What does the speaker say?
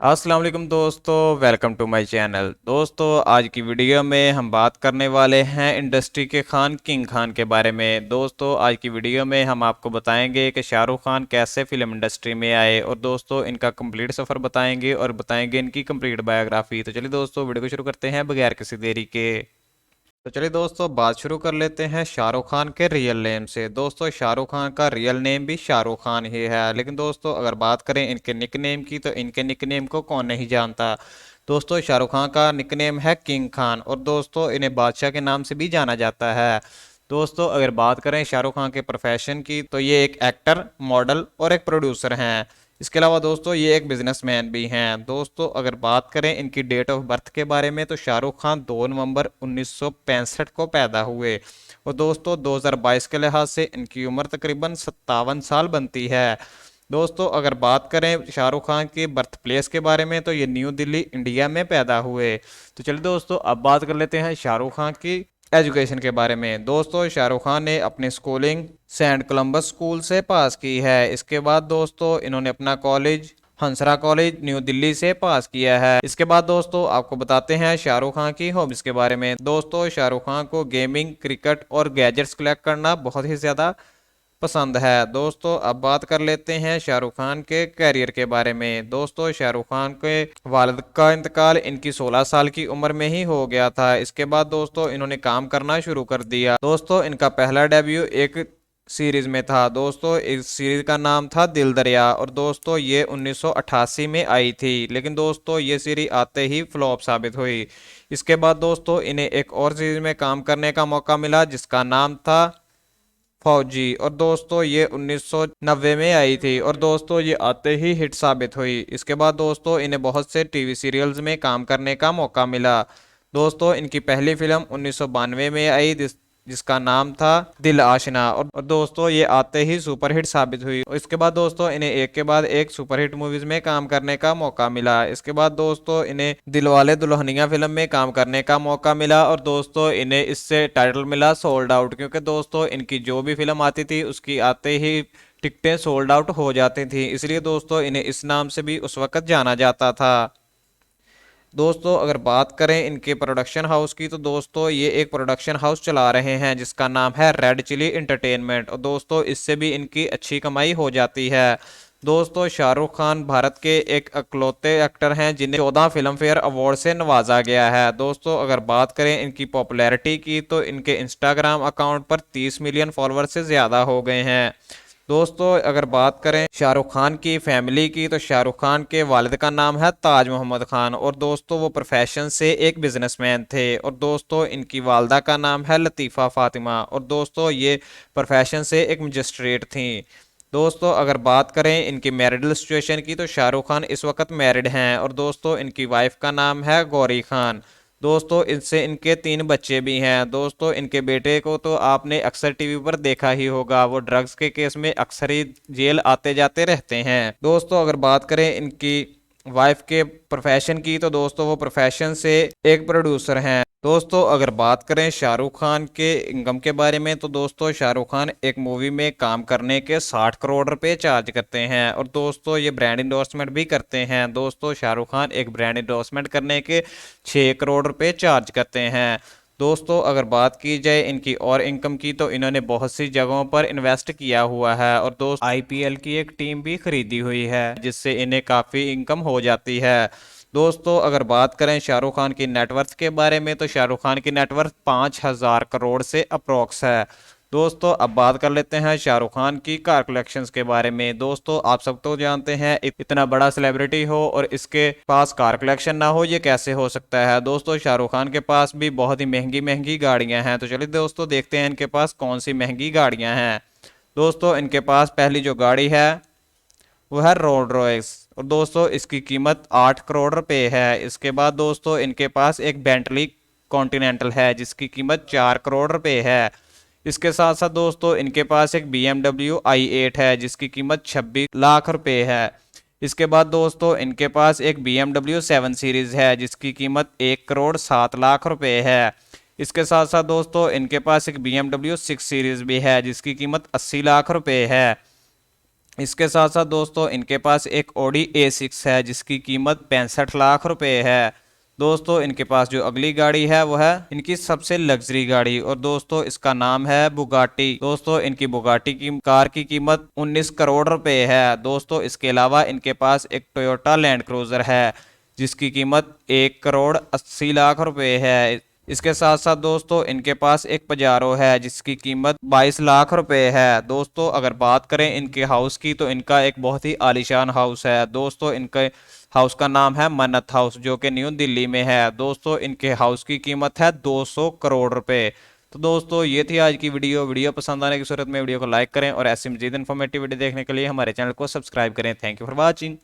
अस्सलाम वालेकुम दोस्तों, वेलकम टू माय चैनल। दोस्तों, आज की वीडियो में हम बात करने वाले हैं इंडस्ट्री के खान किंग खान के बारे में। दोस्तों, आज की वीडियो में हम आपको बताएंगे कि शाहरुख खान कैसे फिल्म इंडस्ट्री में आए, और दोस्तों इनका कंप्लीट सफ़र बताएंगे और बताएंगे इनकी कंप्लीट बायोग्राफी। तो चलिए दोस्तों, वीडियो को शुरू करते हैं बगैर किसी देरी के। तो चलिए दोस्तों, बात शुरू कर लेते हैं शाहरुख खान के रियल नेम से। दोस्तों, शाहरुख खान का रियल नेम भी शाहरुख खान ही है, लेकिन दोस्तों अगर बात करें इनके निकनेम की तो इनके निकनेम को कौन नहीं जानता। दोस्तों, शाहरुख खान का निकनेम है किंग खान, और दोस्तों इन्हें बादशाह के नाम से भी जाना जाता है। दोस्तों, अगर बात करें शाहरुख खान के प्रोफेशन की तो ये एक एक्टर, मॉडल और एक प्रोड्यूसर हैं। इसके अलावा दोस्तों ये एक बिजनेसमैन भी हैं। दोस्तों, अगर बात करें इनकी डेट ऑफ बर्थ के बारे में तो शाहरुख खान 2 नवंबर 1965 को पैदा हुए, और दोस्तों 2022 के लिहाज से इनकी उम्र तकरीबन 57 साल बनती है। दोस्तों, अगर बात करें शाहरुख खान के बर्थ प्लेस के बारे में तो ये न्यू दिल्ली इंडिया में पैदा हुए। तो चलिए दोस्तों, अब बात कर लेते हैं शाहरुख खान की एजुकेशन के बारे में। दोस्तों, शाहरुख खान ने अपनी स्कूलिंग सेंट कोलंबस स्कूल से पास की है। इसके बाद दोस्तों इन्होंने अपना कॉलेज हंसरा कॉलेज न्यू दिल्ली से पास किया है। इसके बाद दोस्तों आपको बताते हैं शाहरुख खान की हॉबीज के बारे में। दोस्तों, शाहरुख खान को गेमिंग, क्रिकेट और गैजेट्स कलेक्ट करना बहुत ही ज़्यादा पसंद है। दोस्तों, अब बात कर लेते हैं शाहरुख खान के कैरियर के बारे में। दोस्तों, शाहरुख खान के वालिद का इंतकाल इनकी 16 साल की उम्र में ही हो गया था। इसके बाद दोस्तों इन्होंने काम करना शुरू कर दिया। दोस्तों, इनका पहला डेब्यू एक सीरीज में था। दोस्तों, इस सीरीज का नाम था दिल दरिया, और दोस्तों ये 1988 में आई थी, लेकिन दोस्तों ये सीरीज आते ही फ्लॉप साबित हुई। इसके बाद दोस्तों इन्हें एक और सीरीज में काम करने का मौका मिला जिसका नाम था फौजी, और दोस्तों ये 1990 में आई थी, और दोस्तों ये आते ही हिट साबित हुई। इसके बाद दोस्तों इन्हें बहुत से टीवी सीरियल्स में काम करने का मौका मिला। दोस्तों, इनकी पहली फिल्म 1992 में आई जिसका नाम था दिल आशना, और दोस्तों ये आते ही सुपरहिट साबित हुई। और इसके बाद दोस्तों इन्हें एक के बाद एक सुपरहिट मूवीज में काम करने का मौका मिला। इसके बाद दोस्तों इन्हें दिलवाले दुल्हनिया फिल्म में काम करने का मौका मिला, और दोस्तों इन्हें इससे टाइटल मिला सोल्ड आउट, क्योंकि दोस्तों इनकी जो भी फिल्म आती थी उसकी आते ही टिकटें सोल्ड आउट हो जाती थी, इसलिए दोस्तों इन्हें इस नाम से भी उस वक्त जाना जाता था। दोस्तों, अगर बात करें इनके प्रोडक्शन हाउस की तो दोस्तों ये एक प्रोडक्शन हाउस चला रहे हैं जिसका नाम है रेड चिली एंटरटेनमेंट, और दोस्तों इससे भी इनकी अच्छी कमाई हो जाती है। दोस्तों, शाहरुख खान भारत के एक अकलौते एक्टर हैं जिन्हें 14 फिल्म फेयर अवार्ड से नवाजा गया है। दोस्तों, अगर बात करें इनकी पॉपुलैरिटी की तो इनके इंस्टाग्राम अकाउंट पर 30 मिलियन फॉलोअर से ज़्यादा हो गए हैं। दोस्तों, अगर बात करें शाहरुख खान की फैमिली की तो शाहरुख खान के वालिद का नाम है ताज मोहम्मद खान, और दोस्तों वो प्रोफेशन से एक बिजनेसमैन थे। और दोस्तों इनकी वालदा का नाम है लतीफ़ा फातिमा, और दोस्तों ये प्रोफेशन से एक मजिस्ट्रेट थी। दोस्तों, अगर बात करें इनकी मैरिडल सिचुएशन की तो शाहरुख खान इस वक्त मैरिड हैं, और दोस्तों इनकी वाइफ का नाम है गौरी खान। दोस्तों, इनसे इनके 3 बच्चे भी हैं। दोस्तों, इनके बेटे को तो आपने अक्सर टीवी पर देखा ही होगा, वो ड्रग्स के केस में अक्सर ही जेल आते जाते रहते हैं। दोस्तों, अगर बात करें इनकी वाइफ के प्रोफेशन की तो दोस्तों वो प्रोफेशन से एक प्रोड्यूसर हैं। दोस्तों, अगर बात करें शाहरुख खान के इनकम के बारे में तो दोस्तों शाहरुख खान एक मूवी में काम करने के 60 करोड़ रुपए चार्ज करते हैं, और दोस्तों ये ब्रांड इंडोर्समेंट भी करते हैं। दोस्तों, शाहरुख खान एक ब्रांड इंडोर्समेंट करने के 6 करोड़ रुपए चार्ज करते हैं। दोस्तों, अगर बात की जाए इनकी और इनकम की तो इन्होंने बहुत सी जगहों पर इन्वेस्ट किया हुआ है, और दोस्त आईपीएल की एक टीम भी खरीदी हुई है जिससे इन्हें काफ़ी इनकम हो जाती है। दोस्तों, अगर बात करें शाहरुख खान की नेटवर्थ के बारे में तो शाहरुख खान की नेटवर्थ 5,000 करोड़ से अप्रोक्स है। दोस्तों, अब बात कर लेते हैं शाहरुख खान की कार कलेक्शंस के बारे में। दोस्तों, आप सब तो जानते हैं इतना बड़ा सेलिब्रिटी हो और इसके पास कार कलेक्शन ना हो, ये कैसे हो सकता है। दोस्तों, शाहरुख खान के पास भी बहुत ही महंगी महंगी गाड़ियां हैं, तो चलिए दोस्तों देखते हैं इनके पास कौन सी महंगी गाड़ियां हैं। दोस्तों, इनके पास पहली जो गाड़ी है वो है रोल्स रॉयस, और दोस्तों इसकी कीमत 8 करोड़ रुपए है। इसके बाद दोस्तों इनके पास एक बेंटली कॉन्टिनेंटल है जिसकी कीमत 4 करोड़ रुपए है। इसके साथ साथ दोस्तों इनके पास एक BMW i8 है जिसकी कीमत 26 लाख रुपए है। इसके बाद दोस्तों इनके पास एक BMW 7 सीरीज है जिसकी कीमत 1 करोड़ 7 लाख रुपए है। इसके साथ साथ दोस्तों इनके पास एक BMW 6 सीरीज भी है जिसकी कीमत 80 लाख रुपए है। इसके साथ साथ दोस्तों इनके पास एक ऑडी A6 है जिसकी कीमत 65 लाख रुपए है। दोस्तों इनके पास जो अगली गाड़ी है वो है इनकी सबसे लग्जरी गाड़ी, और दोस्तों इसका नाम है बुगाटी। दोस्तों इनकी बुगाटी की कार की कीमत 19 करोड़ रुपए है। दोस्तों इसके अलावा इनके पास एक टोयोटा लैंड क्रूजर है जिसकी कीमत 1 करोड़ 80 लाख रुपए है। इसके साथ साथ दोस्तों इनके पास एक पजारो है जिसकी कीमत 22 लाख रुपए है। दोस्तों अगर बात करें इनके हाउस की तो इनका एक बहुत ही आलीशान हाउस है। दोस्तों इनके हाउस का नाम है मन्नत हाउस जो कि न्यू दिल्ली में है। दोस्तों इनके हाउस की कीमत है 200 करोड़ रुपए। तो दोस्तों ये थी आज की वीडियो पसंद आने की सूरत में वीडियो को लाइक करें और ऐसी मजीद इन्फॉर्मेटिव वीडियो देखने के लिए हमारे चैनल को सब्सक्राइब करें। Thank you for watching.